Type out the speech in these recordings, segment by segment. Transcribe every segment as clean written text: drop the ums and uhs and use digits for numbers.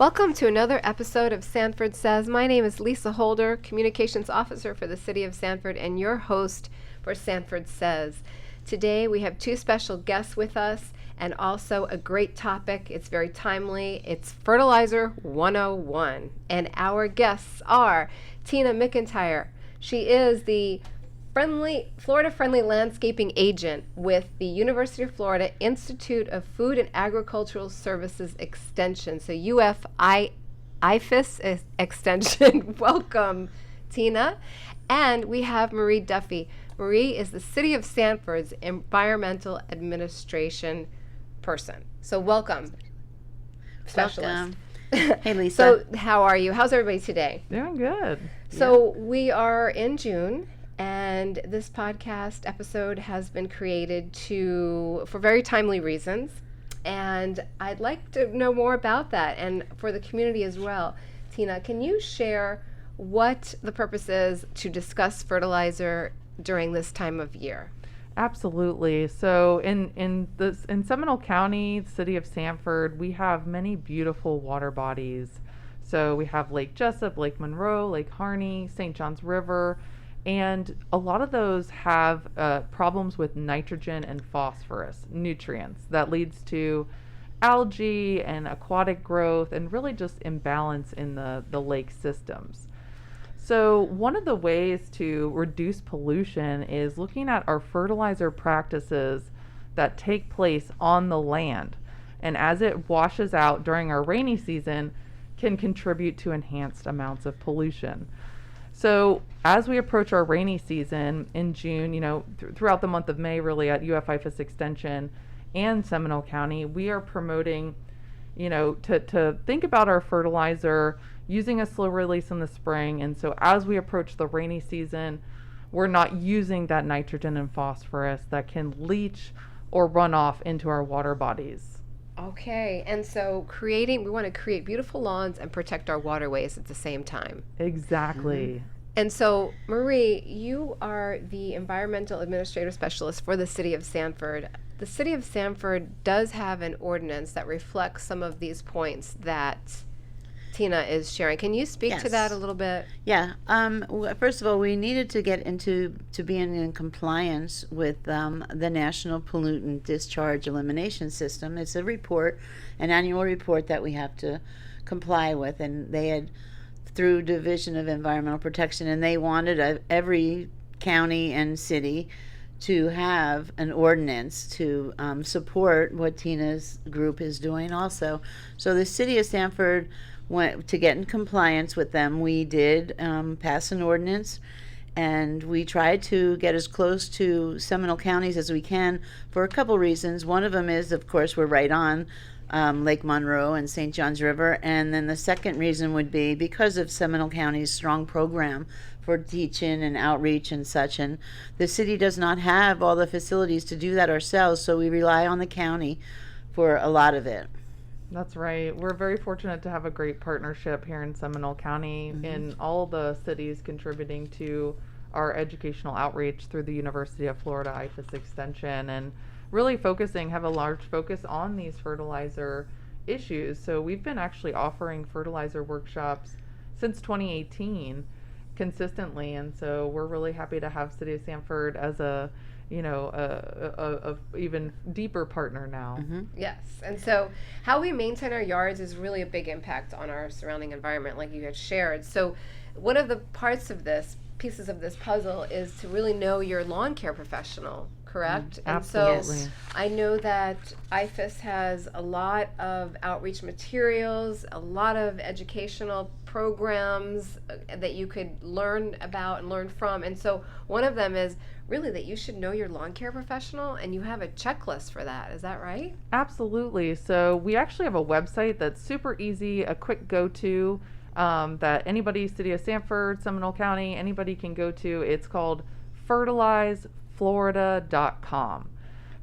Welcome to another episode of Sanford Says. My name is Lisa Holder, Communications Officer for the City of Sanford and your host for Sanford Says. Today we have two special guests with us and also a great topic. It's very timely. It's Fertilizer 101. And our guests are Tina McIntyre. She is the Florida-friendly landscaping agent with the University of Florida Institute of Food and Agricultural Services Extension, so IFAS Extension. Welcome, Tina. And we have Marie Duffy. Marie is the City of Sanford's Environmental Administration person. So welcome, specialist. Welcome. Hey, Lisa. So how are you? How's everybody today? Doing good. So we are in June. And this podcast episode has been created for very timely reasons. And I'd like to know more about that and for the community as well. Tina, can you share what the purpose is to discuss fertilizer during this time of year? Absolutely. So in Seminole County, the city of Sanford, we have many beautiful water bodies. So we have Lake Jessup, Lake Monroe, Lake Harney, St. Johns River. And a lot of those have problems with nitrogen and phosphorus nutrients that leads to algae and aquatic growth and really just imbalance in the lake systems. So one of the ways to reduce pollution is looking at our fertilizer practices that take place on the land. And as it washes out during our rainy season, can contribute to enhanced amounts of pollution. So as we approach our rainy season in June, throughout the month of May, really at IFAS Extension and Seminole County, we are promoting, to think about our fertilizer using a slow release in the spring. And so as we approach the rainy season, we're not using that nitrogen and phosphorus that can leach or run off into our water bodies. Okay, and so we want to create beautiful lawns and protect our waterways at the same time. Exactly. Mm-hmm. And so, Marie, you are the Environmental Administrative Specialist for the City of Sanford. The City of Sanford does have an ordinance that reflects some of these points that Tina is sharing. Can you speak to that a little bit? Yeah. First of all, we needed to get to being in compliance with the National Pollutant Discharge Elimination System. It's an annual report that we have to comply with, and they had through Division of Environmental Protection, and they wanted every county and city to have an ordinance to support what Tina's group is doing also. So the City of Sanford, to get in compliance with them, we did pass an ordinance, and we tried to get as close to Seminole counties as we can for a couple reasons. One of them is, of course, we're right on Lake Monroe and St. Johns River, and then the second reason would be because of Seminole County's strong program for teaching and outreach and such, and the city does not have all the facilities to do that ourselves, so we rely on the county for a lot of it. That's right. We're very fortunate to have a great partnership here in Seminole County in all the cities contributing to our educational outreach through the University of Florida IFAS Extension, and really have a large focus on these fertilizer issues. So we've been actually offering fertilizer workshops since 2018 consistently, and so we're really happy to have City of Sanford as a even deeper partner now. Mm-hmm. Yes, and so how we maintain our yards is really a big impact on our surrounding environment, like you had shared. So one of the pieces of this puzzle is to really know your lawn care professional, correct? Absolutely. And so I know that IFAS has a lot of outreach materials, a lot of educational programs that you could learn about and learn from. And so one of them is really that you should know your lawn care professional, and you have a checklist for that. Is that right? Absolutely. So we actually have a website that's super easy, a quick go-to that anybody, City of Sanford, Seminole County, anybody can go to. It's called fertilizeflorida.com.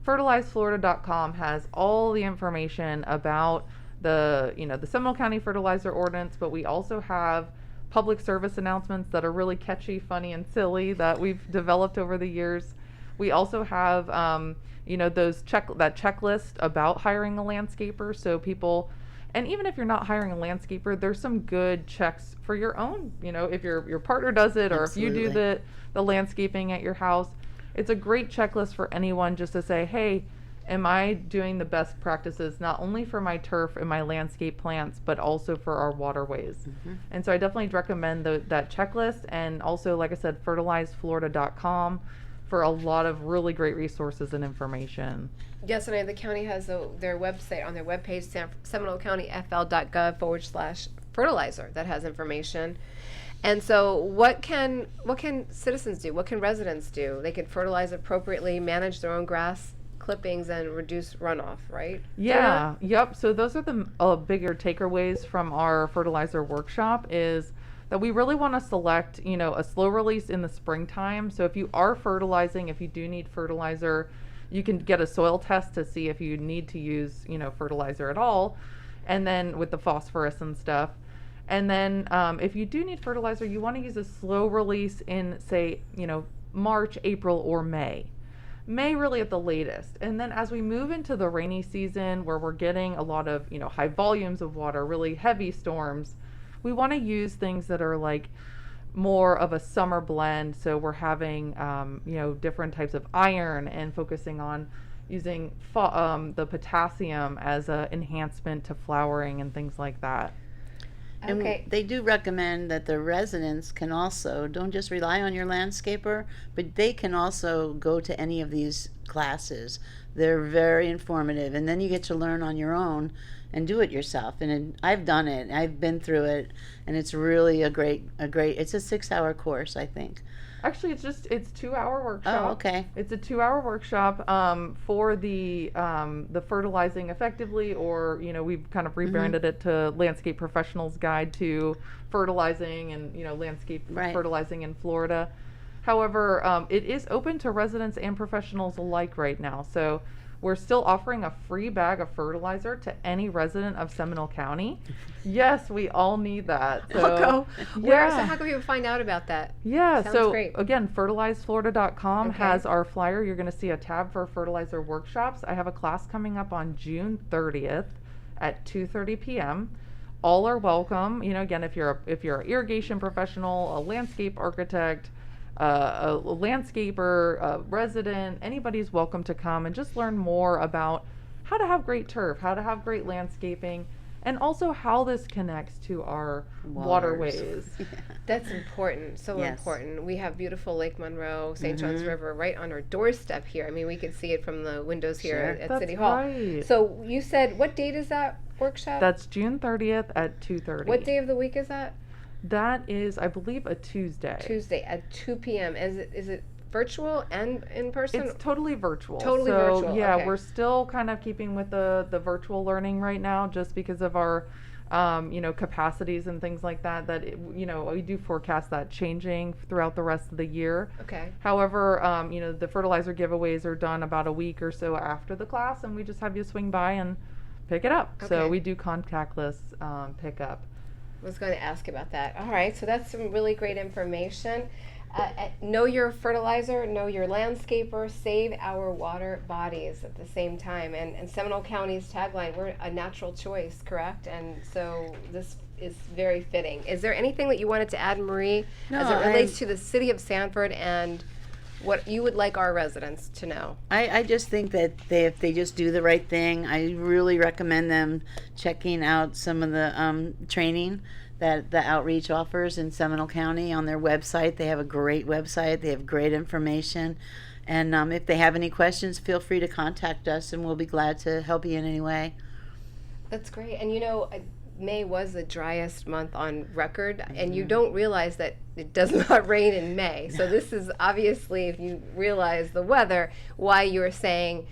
Fertilizeflorida.com has all the information about the Seminole County Fertilizer Ordinance, but we also have public service announcements that are really catchy, funny, and silly that we've developed over the years. We also have, that checklist about hiring a landscaper, so people And even if you're not hiring a landscaper, there's some good checks for your own, if your partner does it, or if you do Absolutely. the landscaping at your house. It's a great checklist for anyone just to say, hey, am I doing the best practices not only for my turf and my landscape plants, but also for our waterways? And so I definitely recommend that checklist, and also, like I said, fertilizeflorida.com for a lot of really great resources and information. Yes, and the county has their website on their webpage, SeminoleCountyFL.gov/fertilizer, that has information. And so what can citizens do? What can residents do? They can fertilize appropriately, manage their own grass clippings, and reduce runoff, right? Yeah, yep. So those are the bigger takeaways from our fertilizer workshop, is that we really want to select, a slow release in the springtime. So if you are fertilizing, if you do need fertilizer, you can get a soil test to see if you need to use, fertilizer at all. And then with the phosphorus and stuff. And then if you do need fertilizer, you want to use a slow release in, say, March, April, or May. May really at the latest. And then as we move into the rainy season, where we're getting a lot of, high volumes of water, really heavy storms, we want to use things that are like more of a summer blend. So we're having, different types of iron, and focusing on using the potassium as an enhancement to flowering and things like that. And Okay. they do recommend that the residents can also, don't just rely on your landscaper, but they can also go to any of these classes. They're very informative, and then you get to learn on your own and do it yourself. I've done it. I've been through it, and it's really a great, it's a 6-hour course, I think. Actually, it's 2-hour workshop. Oh, okay. It's a 2-hour workshop for the fertilizing effectively, or we've kind of rebranded it to Landscape Professionals Guide to Fertilizing and landscape Right. fertilizing in Florida. However, it is open to residents and professionals alike right now. So we're still offering a free bag of fertilizer to any resident of Seminole County. Yes, we all need that. So, I'll go. Where? So yeah. how can people find out about that? Yeah, Sounds so great. again, fertilizeflorida.com Okay. has our flyer. You're going to see a tab for fertilizer workshops. I have a class coming up on June 30th at 2:30 p.m. All are welcome. Again, if you're an irrigation professional, a landscape architect, a landscaper, a resident, anybody's welcome to come and just learn more about how to have great turf, how to have great landscaping, and also how this connects to our waterways. That's important. So Yes. important. We have beautiful Lake Monroe, St. John's River right on our doorstep here. I mean, we can see it from the windows here Sure. at That's City Hall. right. So you said, what date is that workshop? That's June 30th at 2:30. What day of the week is that? That is, I believe, a Tuesday. Tuesday at 2 p.m. Is it virtual and in person? It's totally virtual. Totally so, virtual, Yeah, okay. we're still kind of keeping with the virtual learning right now, just because of our, capacities and things like that. We do forecast that changing throughout the rest of the year. Okay. However, the fertilizer giveaways are done about a week or so after the class, and we just have you swing by and pick it up. So Okay. we do contactless pickup. I was going to ask about that. All right, so that's some really great information. Know your fertilizer, know your landscaper, save our water bodies at the same time. And Seminole County's tagline, we're a natural choice, correct? And so this is very fitting. Is there anything that you wanted to add, Marie, as No, it relates to the city of Sanford and what you would like our residents to know? I just think that if they just do the right thing, I really recommend them checking out some of the training that the outreach offers in Seminole County on their website. They have a great website. They have great information. And if they have any questions, feel free to contact us, and we'll be glad to help you in any way. That's great. And May was the driest month on record, and you don't realize that it does not rain in May. So this is obviously, if you realize the weather, why you're saying,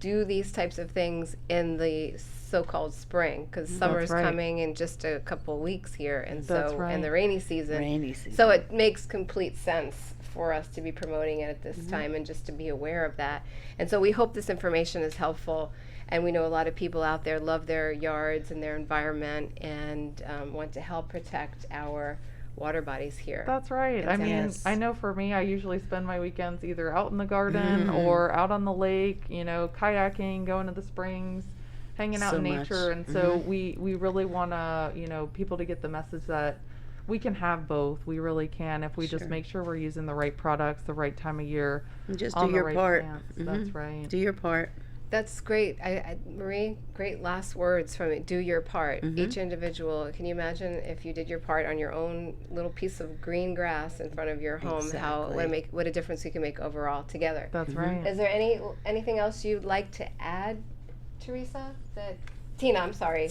do these types of things in the so-called spring, because summer's right. coming in just a couple weeks here, and That's so right. and the rainy season. Rainy season. So it makes complete sense for us to be promoting it at this time and just to be aware of that. And so we hope this information is helpful. And we know a lot of people out there love their yards and their environment and want to help protect our water bodies here. That's right. I mean, Yes. I know for me, I usually spend my weekends either out in the garden or out on the lake, kayaking, going to the springs. hanging out So in much. nature. And so Mhm. we really want to, people to get the message that we can have both. We really can if we just Sure. make sure we're using the right products, the right time of year, And just on do the your right part. plants. Mhm. That's right. Do your part. That's great. Marie, great last words from it. Do your part. Mhm. Each individual. Can you imagine if you did your part on your own little piece of green grass in front of your home? How Exactly. what a difference we can make overall together. That's Mhm. right. Is there anything else you'd like to add, Teresa? Tina, I'm sorry.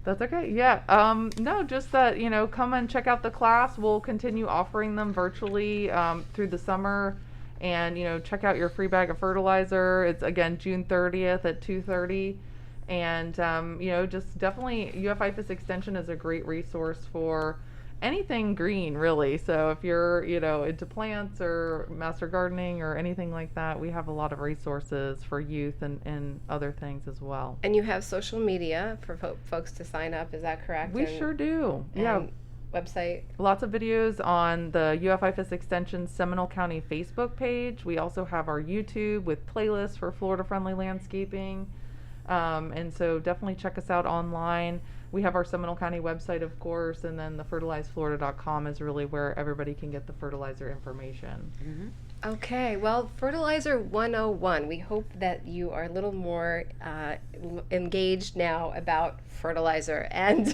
That's okay. Yeah. No, just that, come and check out the class. We'll continue offering them virtually through the summer. And, check out your free bag of fertilizer. It's, again, June 30th at 2:30. And, just definitely IFAS Extension is a great resource for anything green, really. So if you're, into plants or master gardening or anything like that, we have a lot of resources for youth and other things as well. And you have social media for folks to sign up. Is that correct? We sure do. Yeah. And website. Lots of videos on the IFAS Extension Seminole County Facebook page. We also have our YouTube with playlists for Florida-friendly landscaping. And so definitely check us out online. We have our Seminole County website, of course, and then the fertilizeflorida.com is really where everybody can get the fertilizer information. Mhm. Okay, well, Fertilizer 101. We hope that you are a little more engaged now about fertilizer and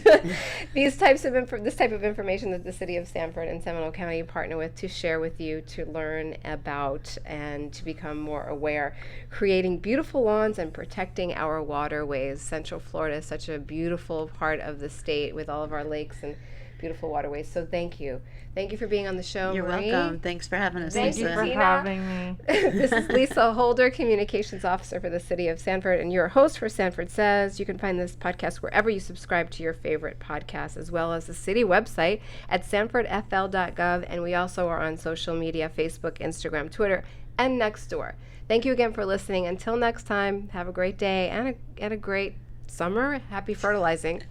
this type of information that the city of Sanford and Seminole County partner with to share with you, to learn about, and to become more aware. Creating beautiful lawns and protecting our waterways. Central Florida is such a beautiful part of the state with all of our lakes and beautiful waterways. So thank you. Thank you for being on the show, You're Marie. welcome. Thanks for having us, Thank Thank you you, for Lisa. Tina. having me. This is Lisa Holder, Communications Officer for the City of Sanford, and your host for Sanford Says. You can find this podcast wherever you subscribe to your favorite podcasts, as well as the city website at sanfordfl.gov, and we also are on social media, Facebook, Instagram, Twitter, and Nextdoor. Thank you again for listening. Until next time, have a great day and a great summer. Happy fertilizing.